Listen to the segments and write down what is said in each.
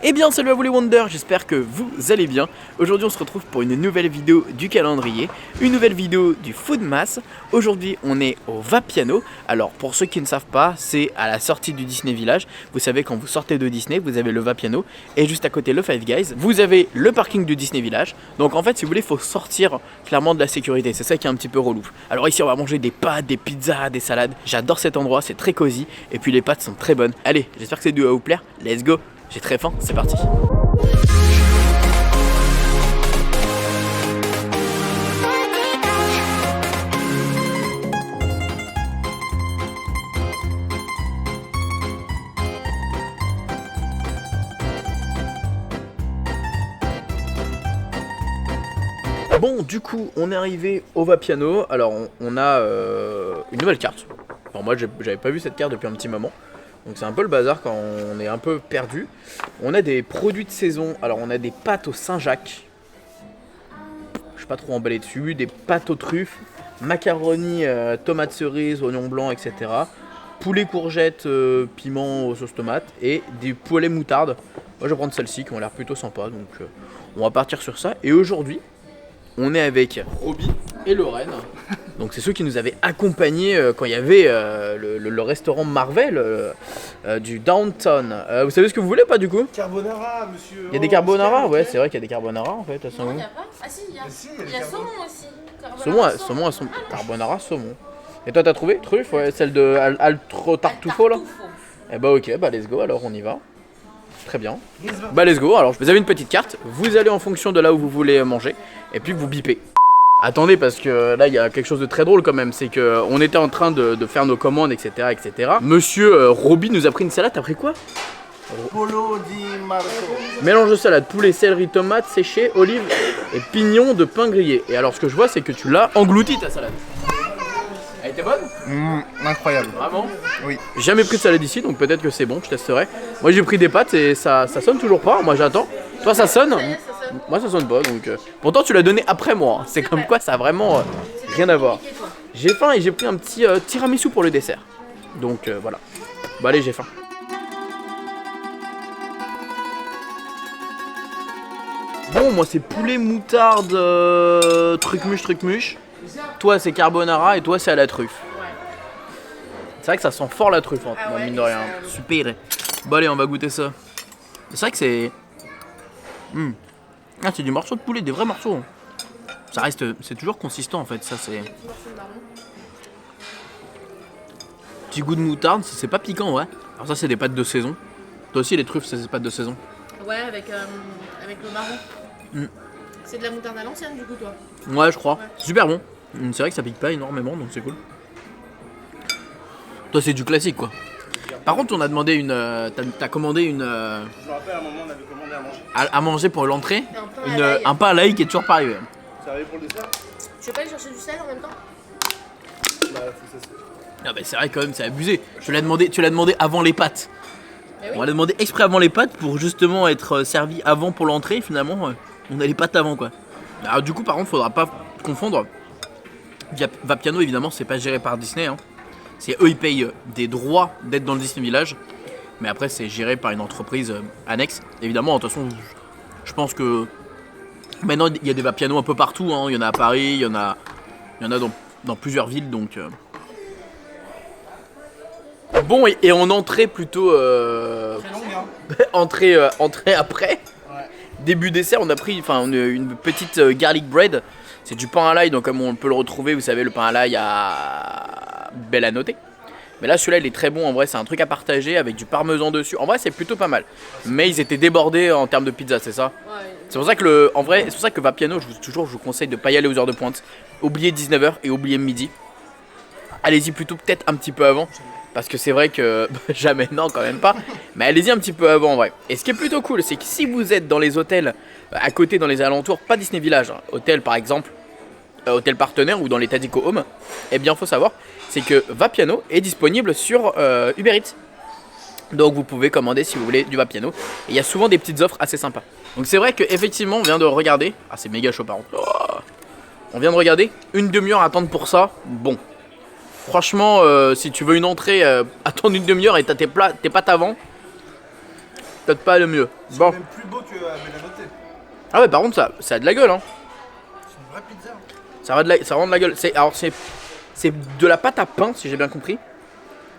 Eh bien salut à vous les Wonders, j'espère que vous allez bien. Aujourd'hui on se retrouve pour une nouvelle vidéo du calendrier, une nouvelle vidéo du Foodmas. Aujourd'hui on est au Vapiano. Alors pour ceux qui ne savent pas, c'est à la sortie du Disney Village. Vous savez quand vous sortez de Disney, vous avez le Vapiano et juste à côté le Five Guys. Vous avez le parking du Disney Village. Donc en fait si vous voulez, il faut sortir clairement de la sécurité, c'est ça qui est un petit peu relou. Alors ici on va manger des pâtes, des pizzas, des salades. J'adore cet endroit, c'est très cosy et puis les pâtes sont très bonnes. Allez, j'espère que cette vidéo va vous plaire, let's go. J'ai très faim, c'est parti. Bon, du coup, on est arrivé au Vapiano. Alors, on a une nouvelle carte. Alors moi, j'avais pas vu cette carte depuis un petit moment. Donc c'est un peu le bazar quand on est un peu perdu. On a des produits de saison. Alors on a des pâtes au Saint-Jacques. Je suis pas trop emballé dessus. Des pâtes aux truffes, macaroni, tomates cerises, oignons blancs, etc. Poulet courgette, piment aux sauces tomates. Et des poêlés moutarde. Moi je vais prendre celle-ci qui ont l'air plutôt sympa. Donc on va partir sur ça. Et aujourd'hui, on est avec Roby et Lorraine. Donc c'est ceux qui nous avaient accompagnés quand il y avait le restaurant Marvel du Downtown. Vous savez ce que vous voulez pas du coup? Carbonara, monsieur. Il y a des carbonara, ouais, c'est vrai qu'il y a des carbonara en fait. Non, il n'y a pas. Ah si, il y a. Il y a saumon aussi. Carbonara, saumon. Et toi t'as trouvé? Truffe, ouais, celle de Altro Tartufo là? Eh bah ok, bah let's go, alors on y va. Très bien. Bah let's go, alors vous avez une petite carte, vous allez en fonction de là où vous voulez manger, et puis vous bipez. Attendez, parce que là il y a quelque chose de très drôle quand même, c'est que on était en train de faire nos commandes, etc. etc. Monsieur Roby nous a pris une salade, t'as pris quoi? Polo di Marco. Mélange de salade, poulet, céleri, tomates séchées, olives et pignons de pain grillé. Et alors ce que je vois c'est que tu l'as englouti ta salade. Elle était bonne? Incroyable. Vraiment? Oui. J'ai jamais pris de salade ici, donc peut-être que c'est bon, je testerai. Moi j'ai pris des pâtes et ça sonne toujours pas, moi j'attends. Toi ça sonne? Moi ça sonne pas, donc... Pourtant tu l'as donné après moi, hein. C'est comme quoi ça a vraiment rien à voir. J'ai faim et j'ai pris un petit tiramisu pour le dessert. Donc voilà. Bah allez, j'ai faim. Bon, moi c'est poulet moutarde, truc-muche. Toi c'est carbonara et toi c'est à la truffe. C'est vrai que ça sent fort la truffe, hein, ouais, mine de rien. Super. Bon allez, on va goûter ça. C'est vrai que c'est... Ah, c'est du morceau de poulet, des vrais morceaux. Ça reste... C'est toujours consistant en fait, ça c'est... Petit goût de moutarde, c'est pas piquant, ouais. Alors ça c'est des pâtes de saison. Toi aussi les truffes c'est des pâtes de saison. Ouais, avec le marron. C'est de la moutarde à l'ancienne du coup, toi. Ouais, je crois. Ouais. Super bon. C'est vrai que ça pique pas énormément, donc c'est cool. Toi c'est du classique quoi. Par contre on a demandé une... T'as commandé une... Je me rappelle, à un moment, on avait commandé à manger. À manger pour l'entrée, Un pain à l'ail. un pain à l'ail qui est toujours pas arrivé. Ça arrivé pour le dessert? Tu veux pas aller chercher du sel en même temps? Bah, faut que ça se... Non mais c'est vrai quand même, c'est abusé. Tu l'as demandé avant les pâtes. Eh oui. On l'a demandé exprès avant les pâtes pour justement être servi avant pour l'entrée. Finalement, on a les pâtes avant quoi. Alors du coup, par contre, faudra pas confondre. Vapiano évidemment, c'est pas géré par Disney. Hein. C'est eux, ils payent des droits d'être dans le Disney Village. Mais après, c'est géré par une entreprise annexe. Évidemment, de toute façon, je pense que maintenant il y a des Vapiano un peu partout. Hein. Il y en a à Paris, il y en a dans plusieurs villes. Donc bon, et en entrée plutôt. Très long, hein. entrée après. Ouais. Début dessert, on a pris une petite garlic bread. C'est du pain à l'ail, donc comme on peut le retrouver, vous savez, le pain à l'ail à belle à noter. Mais là, celui-là, il est très bon. En vrai, c'est un truc à partager avec du parmesan dessus. En vrai, c'est plutôt pas mal. Mais ils étaient débordés en termes de pizza, c'est ça? Ouais. C'est pour ça que c'est pour ça que Vapiano, je vous conseille de pas y aller aux heures de pointe. Oubliez 19h et oubliez midi. Allez-y plutôt peut-être un petit peu avant. Parce que c'est vrai que... Jamais, non quand même pas. Mais allez-y un petit peu avant en vrai. Et ce qui est plutôt cool, c'est que si vous êtes dans les hôtels à côté, dans les alentours, pas Disney Village, hein, hôtel par exemple, hôtel partenaire ou dans les Tadico Home, eh bien faut savoir, c'est que Vapiano est disponible sur Uber Eats. Donc vous pouvez commander si vous voulez du Vapiano. Et il y a souvent des petites offres assez sympas. Donc c'est vrai qu'effectivement on vient de regarder... Ah c'est méga chaud par contre. Oh, on vient de regarder, une demi-heure à attendre pour ça. Bon. Franchement, si tu veux une entrée, attendre une demi-heure et t'as tes pâtes avant, peut-être pas le mieux. C'est Bon. même plus beau que Mélanoté. Ah ouais, par contre, ça a de la gueule, hein. C'est une vraie pizza. Ça rend de la gueule. Alors, c'est de la pâte à pain, si j'ai bien compris.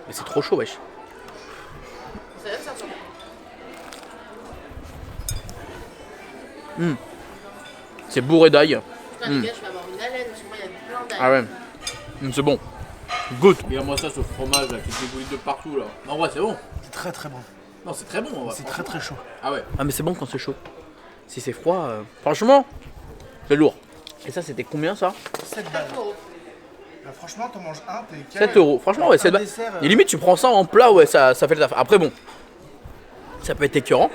Mais c'est trop chaud, wesh. Ça donne ça sur C'est bourré d'ail. Putain, les gars, je vais avoir une haleine, parce que moi, il y a plein d'ail. Ah ouais. C'est bon. Goûte. Regarde-moi ça, ce fromage là qui dégouline de partout là. En vrai, c'est bon. C'est très très bon. Non, c'est très bon. En vrai. C'est très très chaud. Ah ouais. Ah, mais c'est bon quand c'est chaud. Si c'est froid, franchement, c'est lourd. Et ça, c'était combien ça? 7 balles. Là, franchement, t'en manges un, t'es 7 euros. Franchement, ouais, 7 balles. Et limite, tu prends ça en plat, ouais, ça fait le taf. Après, bon, ça peut être écœurant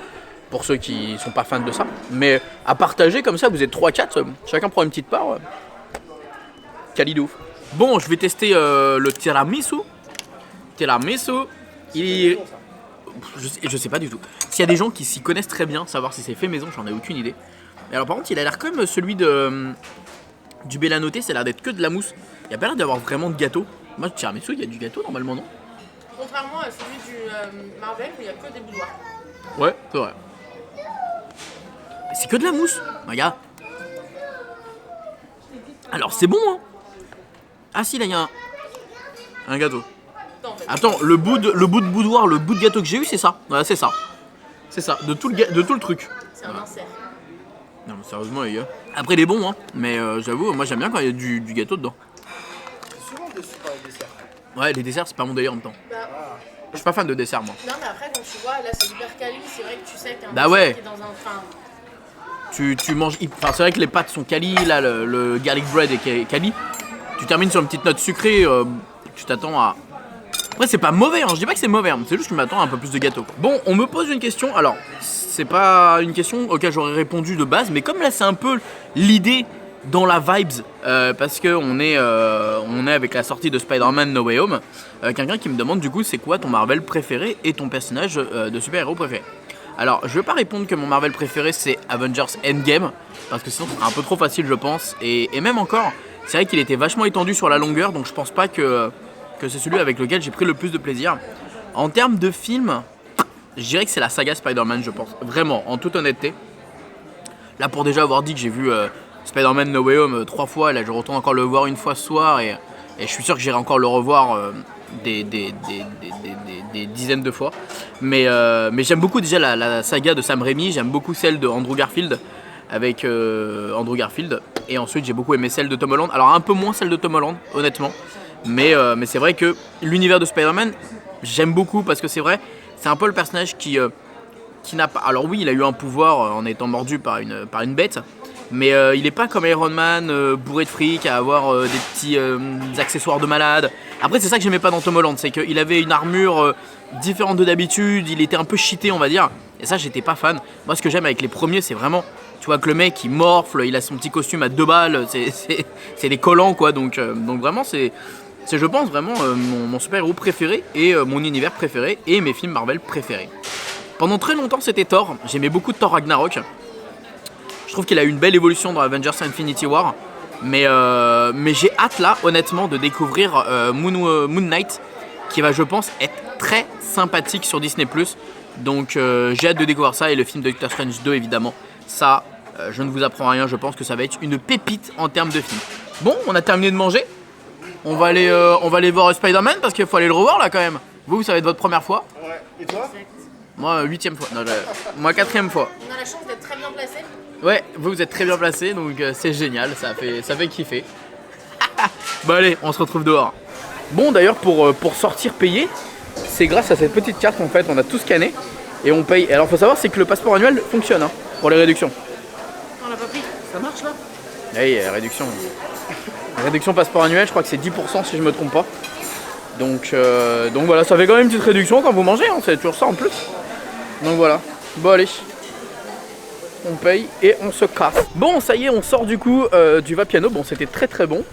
pour ceux qui sont pas fans de ça. Mais à partager comme ça, vous êtes 3-4, chacun prend une petite part. Quali de ouf. Bon, je vais tester le tiramisu. Je sais pas du tout. S'il y a des gens qui s'y connaissent très bien, savoir si c'est fait maison, j'en ai aucune idée. Mais alors par contre, il a l'air comme celui du Bellanoté, ça a l'air d'être que de la mousse. Il y a pas l'air d'avoir vraiment de gâteau. Moi, le tiramisu, il y a du gâteau normalement, non? Contrairement à celui du Marvel où il n'y a que des boudoirs. Ouais, c'est vrai. Mais c'est que de la mousse, regarde. Alors c'est bon, hein. Ah si, là il y a un gâteau. Non, en fait, Attends, le bout de boudoir, le bout de gâteau que j'ai eu, c'est ça. Ouais, c'est ça. C'est ça, de tout le truc. c'est un insert. Non mais sérieusement les gars. Après il est bon, hein. Mais j'avoue, moi j'aime bien quand il y a du gâteau dedans. C'est souvent déçu par les desserts. Ouais, les desserts c'est pas mon délire en même temps. Bah, Je suis pas fan de dessert moi. non, mais après, quand tu vois, là, c'est hyper quali, c'est vrai que tu sais qu'un Bah dessert ouais. qui est dans un. Enfin, Tu manges. Enfin, c'est vrai que les pâtes sont quali, là, le garlic bread est quali. Tu termines sur une petite note sucrée, tu t'attends à. Après, c'est pas mauvais, hein. Je dis pas que c'est mauvais, hein. C'est juste que je m'attends à un peu plus de gâteau. Bon, on me pose une question. Alors, c'est pas une question auquel j'aurais répondu de base, mais comme là, c'est un peu l'idée dans la vibes, parce que on est avec la sortie de Spider-Man No Way Home. Quelqu'un qui me demande du coup, c'est quoi ton Marvel préféré et ton personnage de super-héros préféré. Alors, je vais pas répondre que mon Marvel préféré c'est Avengers Endgame, parce que sinon c'est un peu trop facile, je pense. Et même encore, c'est vrai qu'il était vachement étendu sur la longueur, donc je pense pas que c'est celui avec lequel j'ai pris le plus de plaisir. En termes de film, je dirais que c'est la saga Spider-Man, je pense. Vraiment, en toute honnêteté. Là, pour déjà avoir dit que j'ai vu Spider-Man No Way Home 3 fois, là je retourne encore le voir une fois ce soir, et je suis sûr que j'irai encore le revoir des dizaines de fois. Mais j'aime beaucoup déjà la saga de Sam Raimi, j'aime beaucoup celle de Andrew Garfield avec Andrew Garfield, et ensuite j'ai beaucoup aimé celle de Tom Holland. Alors un peu moins celle de Tom Holland, honnêtement, mais c'est vrai que l'univers de Spider-Man, j'aime beaucoup parce que c'est vrai, c'est un peu le personnage qui n'a pas. Alors oui, il a eu un pouvoir en étant mordu par une bête. Mais il est pas comme Iron Man, bourré de fric, à avoir des petits accessoires de malade. Après, c'est ça que j'aimais pas dans Tom Holland, c'est qu'il avait une armure différente de d'habitude, il était un peu cheaté, on va dire. Et ça, j'étais pas fan. Moi, ce que j'aime avec les premiers, c'est vraiment, tu vois, que le mec, il morfle, il a son petit costume à 2 balles, c'est des collants, quoi. Donc vraiment, c'est je pense, vraiment mon super-héros préféré et mon univers préféré et mes films Marvel préférés. Pendant très longtemps, c'était Thor. J'aimais beaucoup Thor Ragnarok. Je trouve qu'il a eu une belle évolution dans Avengers Infinity War. Mais j'ai hâte là, honnêtement, de découvrir Moon Knight, qui va, je pense, être très sympathique sur Disney+. Donc j'ai hâte de découvrir ça, et le film de Doctor Strange 2, évidemment. Ça, je ne vous apprends rien, je pense que ça va être une pépite en termes de film. Bon, on a terminé de manger. On va aller voir Spider-Man, parce qu'il faut aller le revoir là quand même. Vous, ça va être votre première fois. Ouais. Et toi? Moi, 8ème fois. Non, moi, 4ème fois. on a la chance d'être très bien placés. Ouais, vous êtes très bien placé, donc c'est génial, ça fait kiffer. Bon allez, on se retrouve dehors. Bon d'ailleurs, pour sortir payer, c'est grâce à cette petite carte en fait, on a tout scanné et on paye. Alors faut savoir, c'est que le passeport annuel fonctionne pour les réductions. On l'a pas pris. Ça marche là? Oui, réduction. Réduction passeport annuel, je crois que c'est 10% si je me trompe pas. Donc voilà, ça fait quand même une petite réduction quand vous mangez, hein, c'est toujours ça en plus. Donc voilà, bon allez. On paye et on se casse. Bon, ça y est, on sort du coup du Vapiano. Bon, c'était très très bon.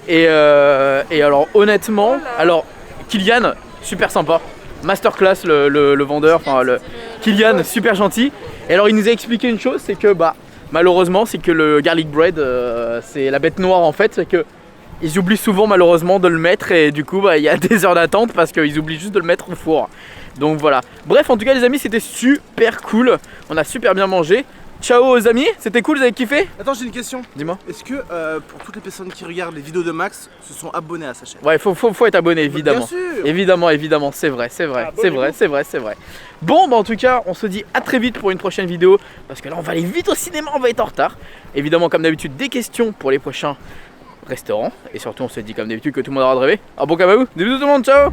Et alors, honnêtement, alors Kylian, super sympa. Masterclass, le vendeur, enfin Kylian, super gentil. Et alors, il nous a expliqué une chose, c'est que malheureusement, c'est que le garlic bread, c'est la bête noire en fait. C'est que ils oublient souvent malheureusement de le mettre et du coup bah, il y a des heures d'attente parce qu'ils oublient juste de le mettre au four. Donc voilà. Bref, en tout cas les amis, c'était super cool. On a super bien mangé. Ciao aux amis, c'était cool, vous avez kiffé? Attends, j'ai une question. Dis-moi. Est-ce que pour toutes les personnes qui regardent les vidéos de Max se sont abonnées à sa chaîne? Ouais, faut être abonné évidemment. Bien sûr. Évidemment, c'est vrai, c'est vrai. Bon, bah en tout cas, on se dit à très vite pour une prochaine vidéo parce que là, on va aller vite au cinéma, on va être en retard. Évidemment, comme d'habitude, des questions pour les prochains restaurants et surtout, on se dit comme d'habitude que tout le monde aura de rêver. Ah bon, comme à vous, des bisous tout le monde, ciao.